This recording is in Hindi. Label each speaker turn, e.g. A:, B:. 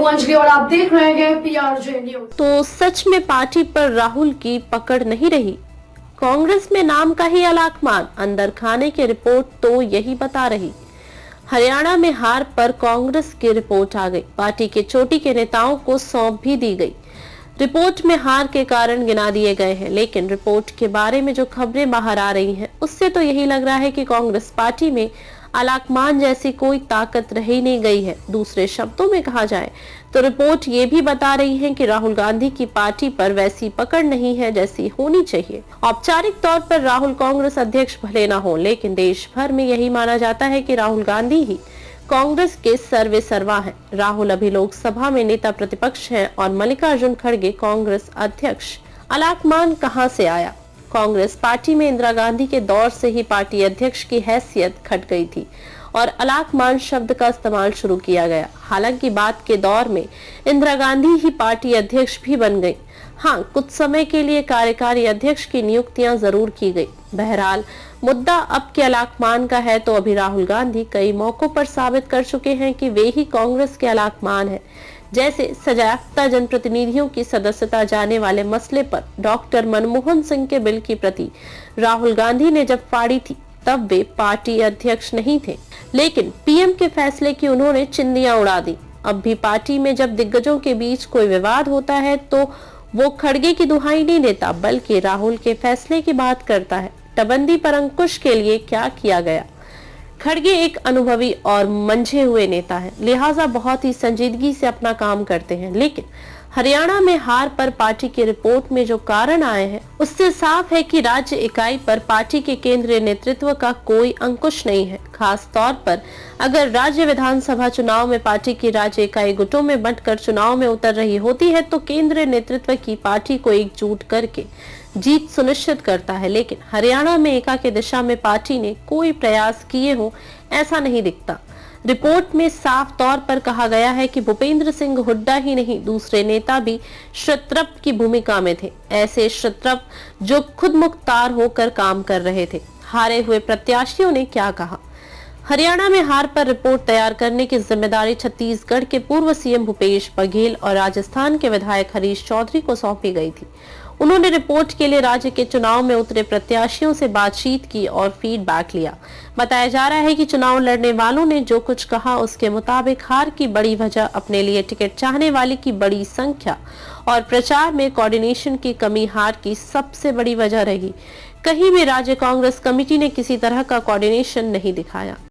A: अंजलि और आप देख रहे हैं PRJ न्यूज।
B: तो सच में पार्टी पर राहुल की पकड़ नहीं रही। कांग्रेस में नाम का ही अलाकमान, अंदर खाने की रिपोर्ट तो यही बता रही। हरियाणा में हार पर कांग्रेस की रिपोर्ट आ गई। पार्टी के चोटी के नेताओं को सौंप भी दी गई। रिपोर्ट में हार के कारण गिना दिए गए हैं, लेकिन रिपोर्ट के बारे में जो खबरें बाहर आ रही हैं, उससे तो यही लग रहा है कि कांग्रेस पार्टी में अलाकमान जैसी कोई ताकत रह ही नहीं गई है। दूसरे शब्दों में कहा जाए तो रिपोर्ट ये भी बता रही है कि राहुल गांधी की पार्टी पर वैसी पकड़ नहीं है जैसी होनी चाहिए। औपचारिक तौर पर राहुल कांग्रेस अध्यक्ष भले न हो, लेकिन देश भर में यही माना जाता है कि राहुल गांधी ही कांग्रेस के सर्वे सर्वा हैं। राहुल अभी लोकसभा में नेता प्रतिपक्ष हैं और मल्लिकार्जुन खड़गे कांग्रेस अध्यक्ष। अलाकमान कहां से आया? कांग्रेस पार्टी में इंदिरा गांधी के दौर से ही पार्टी अध्यक्ष की हैसियत खट गई थी और अलाकमान शब्द का इस्तेमाल शुरू किया गया। हालांकि बाद के दौर में इंदिरा गांधी ही पार्टी अध्यक्ष भी बन गई। हाँ, कुछ समय के लिए कार्यकारी अध्यक्ष की नियुक्तियां जरूर की गई। बहरहाल मुद्दा अब के अलाकमान का है तो अभी राहुल गांधी कई मौकों पर साबित कर चुके हैं कि वे ही कांग्रेस के अलाकमान हैं। जैसे सजायाफ्ता जनप्रतिनिधियों की सदस्यता जाने वाले मसले पर डॉक्टर मनमोहन सिंह के बिल की प्रति राहुल गांधी ने जब फाड़ी थी तब वे पार्टी अध्यक्ष नहीं थे, लेकिन पीएम के फैसले की उन्होंने चिंदियां उड़ा दी। अब भी पार्टी में जब दिग्गजों के बीच कोई विवाद होता है तो वो खड़गे की दुहाई नहीं देता, बल्कि राहुल के फैसले की बात करता है। टबंदी पर अंकुश के लिए क्या किया गया? खड़गे एक अनुभवी और मंझे हुए नेता हैं, लिहाजा बहुत ही संजीदगी से अपना काम करते हैं। लेकिन हरियाणा में हार पर पार्टी की रिपोर्ट में जो कारण आए हैं, उससे साफ है कि राज्य इकाई पर पार्टी के केंद्रीय नेतृत्व का कोई अंकुश नहीं है। खास तौर पर अगर राज्य विधानसभा चुनाव में पार्टी की राज्य इकाई गुटों में बंटकर चुनाव में उतर रही होती है तो केंद्रीय नेतृत्व की पार्टी को एकजुट करके जीत सुनिश्चित करता है। लेकिन हरियाणा में एका की दिशा में पार्टी ने कोई प्रयास किए हो ऐसा नहीं दिखता। रिपोर्ट में साफ तौर पर कहा गया है कि भूपेंद्र सिंह हुड्डा ही नहीं, दूसरे नेता भी शत्रप की भूमिका में थे। ऐसे शत्रप जो खुद मुख्तार होकर काम कर रहे थे। हारे हुए प्रत्याशियों ने क्या कहा? हरियाणा में हार पर रिपोर्ट तैयार करने की जिम्मेदारी छत्तीसगढ़ के पूर्व सीएम भूपेश बघेल और राजस्थान के विधायक हरीश चौधरी को सौंपी गई थी। उन्होंने रिपोर्ट के लिए राज्य के चुनाव में उतरे प्रत्याशियों से बातचीत की और फीडबैक लिया। बताया जा रहा है कि चुनाव लड़ने वालों ने जो कुछ कहा उसके मुताबिक हार की बड़ी वजह अपने लिए टिकट चाहने वाले की बड़ी संख्या और प्रचार में कोऑर्डिनेशन की कमी हार की सबसे बड़ी वजह रही। कहीं भी राज्य कांग्रेस कमेटी ने किसी तरह का कोऑर्डिनेशन नहीं दिखाया।